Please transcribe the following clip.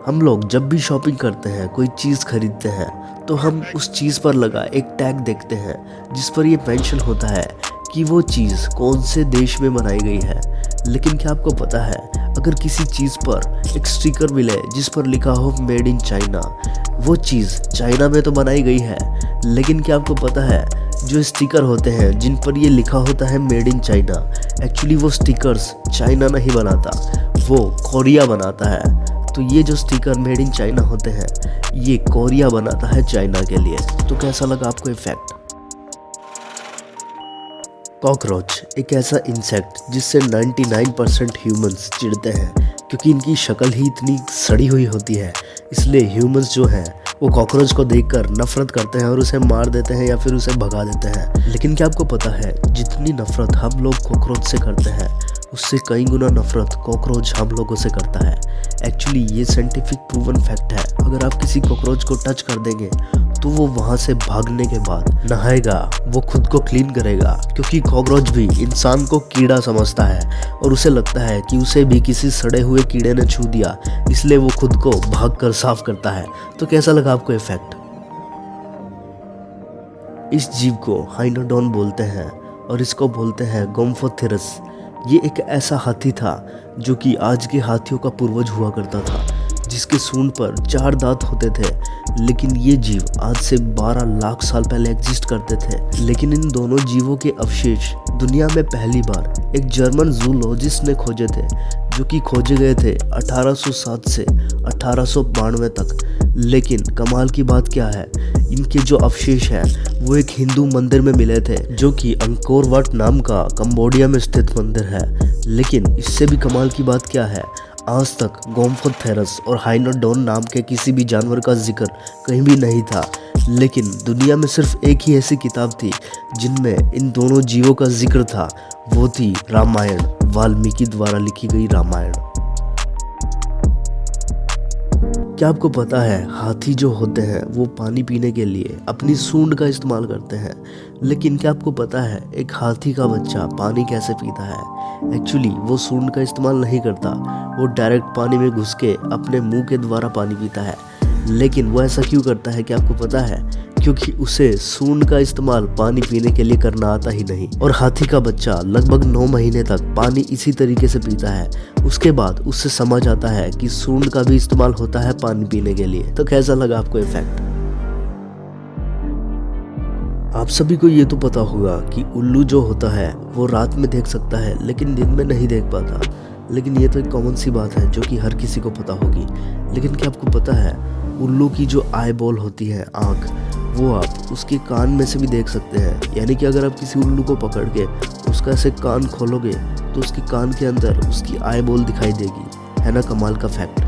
हम लोग जब भी शॉपिंग करते हैं, कोई चीज़ खरीदते हैं, तो हम उस चीज़ पर लगा एक टैग देखते हैं जिस पर ये मेंशन होता है कि वो चीज़ कौन से देश में बनाई गई है। लेकिन क्या आपको पता है, अगर किसी चीज़ पर एक स्टिकर मिले जिस पर लिखा हो मेड इन चाइना, वो चीज़ चाइना में तो बनाई गई है, लेकिन क्या आपको पता है जो स्टिकर होते हैं जिन पर ये लिखा होता है मेड इन चाइना, एक्चुअली वो स्टिकर्स चाइना नहीं बनाता, वो कोरिया बनाता है। तो ये जो स्टिकर मेड इन चाइना होते हैं, ये कोरिया बनाता है चाइना के लिए। तो कैसा लगा आपको ये फैक्ट? कॉकरोच एक ऐसा इंसेक्ट जिससे 99% ह्यूमंस चिढ़ते हैं, क्योंकि इनकी शक्ल ही इतनी सड़ी हुई होती है। इसलिए ह्यूमंस जो हैं वो कॉकरोच को देखकर नफरत करते हैं और उसे मार देते हैं या फिर उसे भगा देते हैं। लेकिन क्या आपको पता है, जितनी नफरत हम लोग कॉकरोच से करते हैं, उससे कई गुना नफरत कॉकरोच हम लोगों से करता है। एक्चुअली ये साइंटिफिक प्रूवन फैक्ट है। अगर आप किसी कॉकरोच को टच कर देंगे तो वो वहाँ से भागने के बाद नहाएगा, वो खुद को क्लीन करेगा, क्योंकि कॉकरोच भी इंसान को कीड़ा समझता है और उसे लगता है कि उसे भी किसी सड़े हुए कीड़े ने छू दिया, इसलिए वो खुद को भागकर साफ करता है। तो कैसा लगा आपको ये फैक्ट? इस जीव को हाइनोडोन बोलते हैं और इसको बोलते हैं गोम्फोथेरस। ये एक ऐसा हाथी था जो कि आज के हाथियों का पूर्वज हुआ करता था, जिसके सूंड पर 4 दांत होते थे। लेकिन ये जीव आज से 12 लाख साल पहले एग्जिस्ट करते थे। लेकिन इन दोनों जीवों के अवशेष दुनिया में पहली बार एक जर्मन जूलॉजिस्ट ने खोजे थे, जो कि खोजे गए थे 1807 से 1892 तक। लेकिन कमाल की बात क्या है, इनके जो अवशेष हैं वो एक हिंदू मंदिर में मिले थे, जो कि अंकोर वाट नाम का कंबोडिया में स्थित मंदिर है। लेकिन इससे भी कमाल की बात क्या है, आज तक गोम्फोथेरस और हाइनोडोन नाम के किसी भी जानवर का जिक्र कहीं भी नहीं था। लेकिन दुनिया में सिर्फ एक ही ऐसी किताब थी जिनमें इन दोनों जीवों का जिक्र था, वो थी रामायण, वाल्मीकि द्वारा लिखी गई रामायण। क्या आपको पता है, हाथी जो होते हैं वो पानी पीने के लिए अपनी सूंड का इस्तेमाल करते हैं। लेकिन क्या आपको पता है एक हाथी का बच्चा पानी कैसे पीता है? एक्चुअली वो सूंड का इस्तेमाल नहीं करता, वो डायरेक्ट पानी में घुस के अपने मुंह के द्वारा पानी पीता है। लेकिन वो ऐसा क्यों करता है, क्या आपको पता है? क्योंकि उसे सूंड का इस्तेमाल पानी पीने के लिए करना आता ही नहीं। और हाथी का बच्चा लगभग 9 महीने तक पानी इसी तरीके से पीता है। उसके बाद उससे समझ आता है कि सूंड का भी इस्तेमाल होता है पानी पीने के लिए। तो कैसा लगा आपको ये फैक्ट? आप सभी को ये तो पता होगा कि उल्लू जो होता है वो रात में देख सकता है लेकिन दिन में नहीं देख पाता। लेकिन ये तो एक कॉमन सी बात है जो कि हर किसी को पता होगी। लेकिन क्या आपको पता है, उल्लू की जो आई बॉल होती है, आँख, वो आप उसके कान में से भी देख सकते हैं। यानी कि अगर आप किसी उल्लू को पकड़ के उसका ऐसे कान खोलोगे तो उसके कान के अंदर उसकी आई बॉल दिखाई देगी। है ना कमाल का फैक्ट?